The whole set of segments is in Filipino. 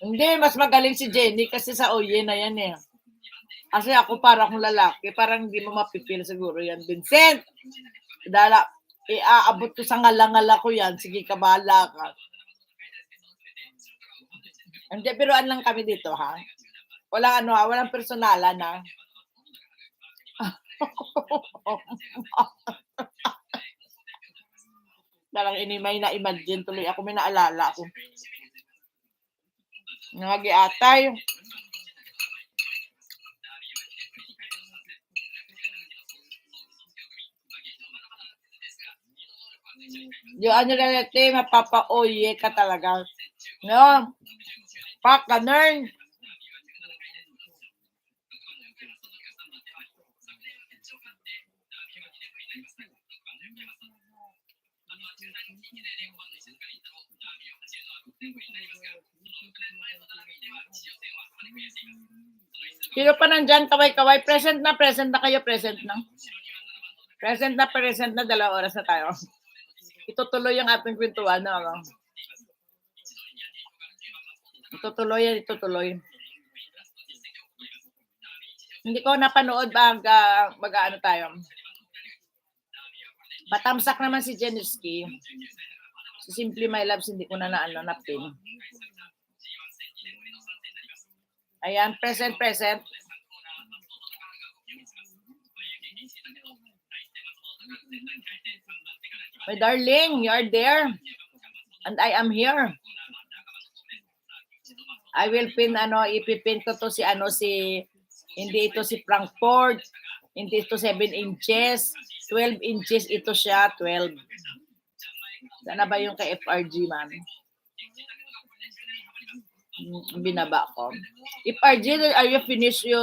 Hindi, mas magaling si Jenny kasi sa Oye na yan eh. Kasi ako para akong lalaki, parang hindi mo mapipil siguro yan. Vincent, dala, iaabot ko sa ngala-ngala ko yan. Sige ka, bahala ka. Hindi, biruan lang kami dito ha. Walang ano ha, walang personalan na. Parang may na-imagine tuloy ako, may naalala ako. Nagi-atay. Yung ano na natin, mapapa-oye ka talaga. No? Pak, ganun. Sino pa nandyan, kaway-kaway? Present na kayo, present na. Present na, 2 oras na tayo. Itutuloy ang ating kwentuhan. No? Itutuloy. Hindi ko napanood mag-ano tayo. Patamsak naman si Jeniski. Si Simply My Loves, hindi ko na napin. Ayan, present. My darling, you are there. And I am here. I will pin, ipipin ko to si, hindi ito si Frankfurt, hindi ito 7 inches, 12 inches ito siya, 12. Sana ba yung kay FRG, man? Binaba ko. FRG, are you finished you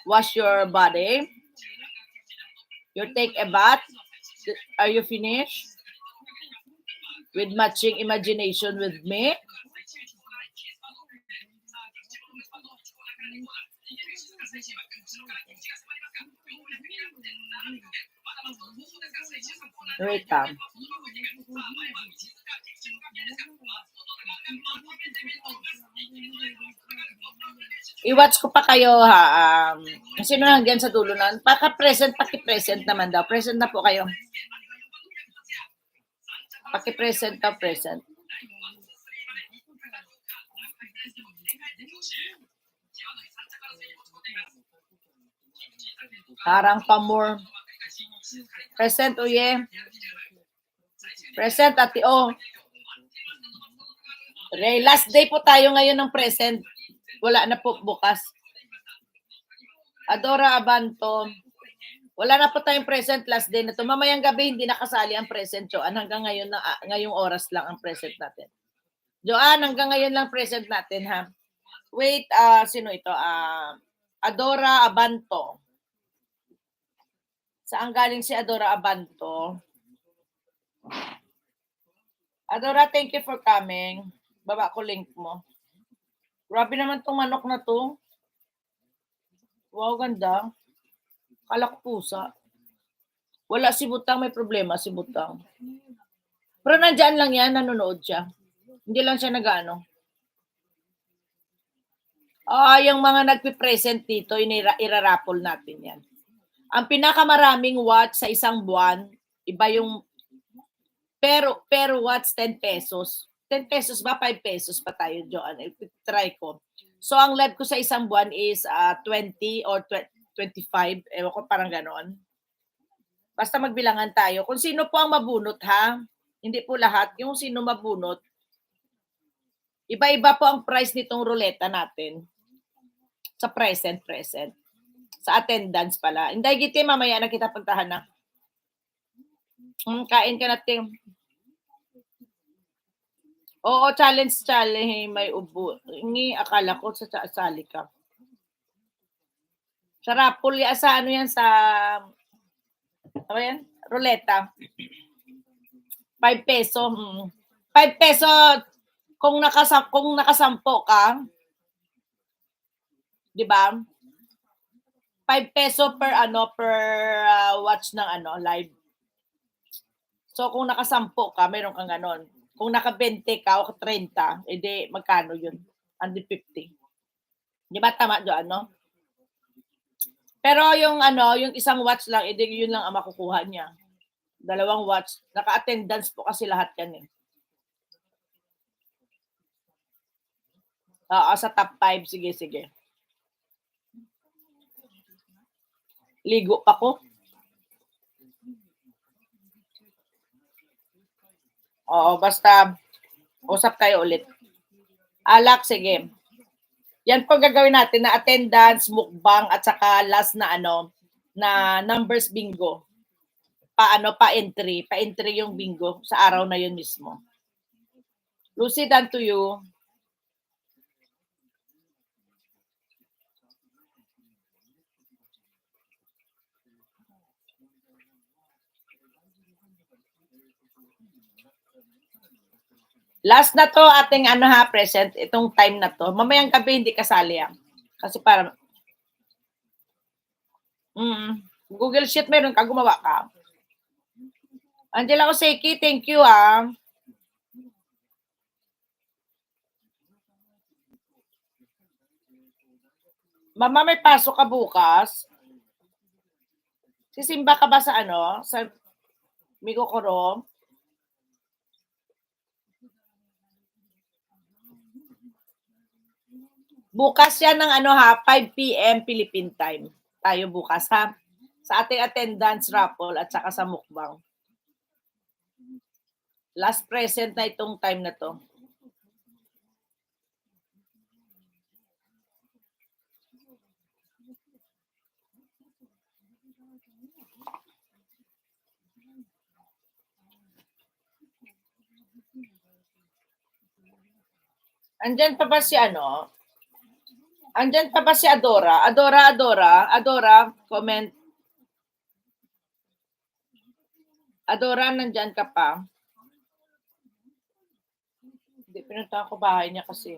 wash your body? You take a bath? Are you finished? With matching imagination with me? Wait lang. I-watch ko pa kayo ha. Sino hanggang sa dulo na? Paki-present naman daw. Present na po kayo. Paki-present daw, present. Parang pa more. Present, uye. Present, ati o. Last day po tayo ngayon ng present. Wala na po bukas. Adora Abanto. Wala na po tayong present last day na to. Mamayang gabi hindi nakasali ang present, Joanne. Hanggang ngayon ngayong oras lang ang present natin. Joanne, hanggang ngayon lang present natin ha. Wait, sino ito? Adora Abanto. Saan galing si Adora Abanto? Adora, thank you for coming. Baba ko link mo. Grabe naman tong manok na to. Wow, ganda. Kalak pusa. Wala si Butang, may problema si Butang. Pero nandyan lang yan, nanonood siya. Hindi lang siya nag-ano. Yung mga nagpipresent dito, irarapol natin yan. Ang pinakamaraming watch sa isang buwan, iba yung pero watch 10 pesos. 10 pesos ba? 5 pesos pa tayo, Joanne. Try ko. So, ang live ko sa isang buwan is 20 or 25. Ewan ko, parang ganon. Basta magbilangan tayo. Kung sino po ang mabunot, ha? Hindi po lahat. Yung sino mabunot. Iba-iba po ang price nitong ruleta natin. Sa present. Sa attendance pala. Hindi, giti, mamaya na kita pagtahan na. Kain ka natin. Oo, challenge. May ubo. Akala ko sa sali ka. Sa rapol, sa ano yan, sa ano yan? Ruleta. 5 peso. 5 peso kung nakasampo ka. 'Di ba? 5 peso per watch ng live. So kung nakasampo ka, meron kang ganon. Kung naka-20 ka o 30, edi magkano 'yun? Under 50. Di ba tama doon, no? Pero yung yung isang watch lang, edi yun lang ang makukuha niya. 2 watch. Naka-attendance po kasi lahat yan eh. Oo, sa top 5. Sige, sige. Ligo pa ko. Oo, basta usap kayo ulit. Alak, sige. Yan po gagawin natin na attendance, mukbang, at saka last na na numbers bingo. Pa-entry yung bingo sa araw na yun mismo. Lucy, done to you. Last na to ating present, itong time na to. Mamayang gabi hindi kasali yan. Kasi para Google Sheet meron ka, gumawa ka. Angela Oseki, thank you Mama, may pasok ka bukas? Sisimba ka ba sa sa Migokoro? Bukas yan ng 5 p.m. Philippine time. Tayo bukas ha. Sa ating attendance raffle at saka sa mukbang. Last present na itong time na to. Andyan pa ba si Andyan pa ba si Adora? Adora, comment. Adora, nandyan ka pa? Hindi, pinunta ko bahay niya kasi.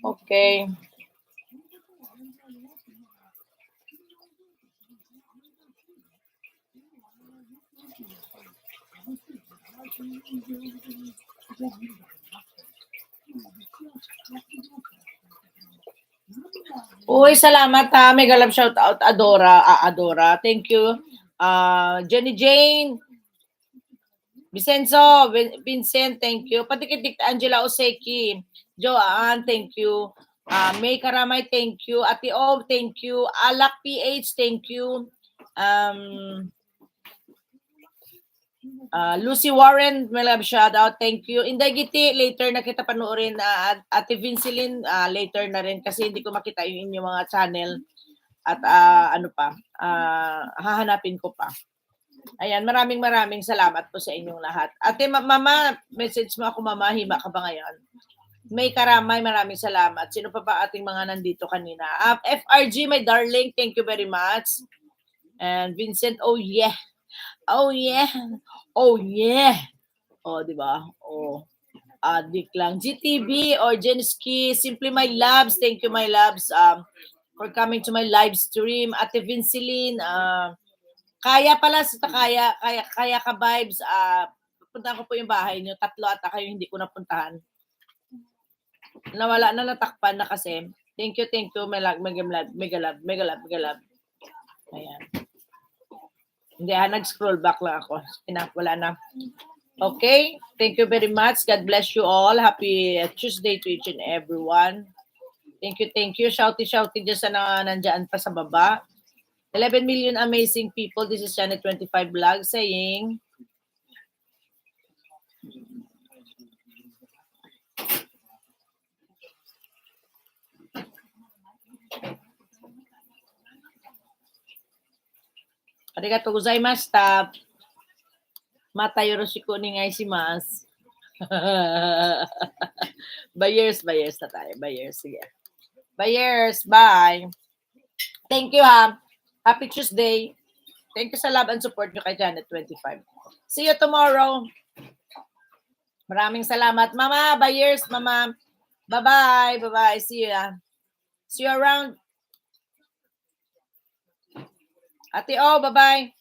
Okay. Uy, salamat ha. Mega love shout out Adora. Thank you. Jenny Jane. Vicenzo, Vincent, thank you. Patikit Angela Oseki. Joanne, thank you. May Karamay, thank you. Ate O, thank you. Alak PH, thank you. Lucy Warren, may love shout out, thank you. Inday Giti, later na kita panoorin. Ate Vinceline, later na rin kasi hindi ko makita yung inyong mga channel. At hahanapin ko pa. Ayan, maraming salamat po sa inyong lahat. Ate, mama, message mo ako, mama, hima ka ba ngayon? May Karamay, maraming salamat. Sino pa ba ating mga nandito kanina? FRG, my darling, thank you very much. And Vincent, oh yeah. Oh yeah. Oh yeah. Oh, di ba? Oh. Adik lang. GTV or Jenski, simply my loves. Thank you, my loves, for coming to my live stream. Ate Vinceline, kaya pala sa kaya ka vibes, pupuntahan ko po yung bahay niyo. 3 ata kayo hindi ko napuntahan. Nawala na, natakpan na kasi. Thank you. Mega love. Ayan. Hindi, nag-scroll back lang ako. Wala na. Okay, thank you very much. God bless you all. Happy Tuesday to each and everyone. Thank you. Shouty dyan sa nandyan pa sa baba. 11 million amazing people. This is Janet 25 Vlog saying, arigatou gozaimashita. Mata yoroshiku onegai shimasu. Buyers na tayo. Sige. Buyers, bye. Thank you ha. Happy Tuesday. Thank you sa love and support nyo kay Janet 25. See you tomorrow. Maraming salamat. Mama, buyers, mama. Bye-bye. See you. See you around. Ate O, bye-bye.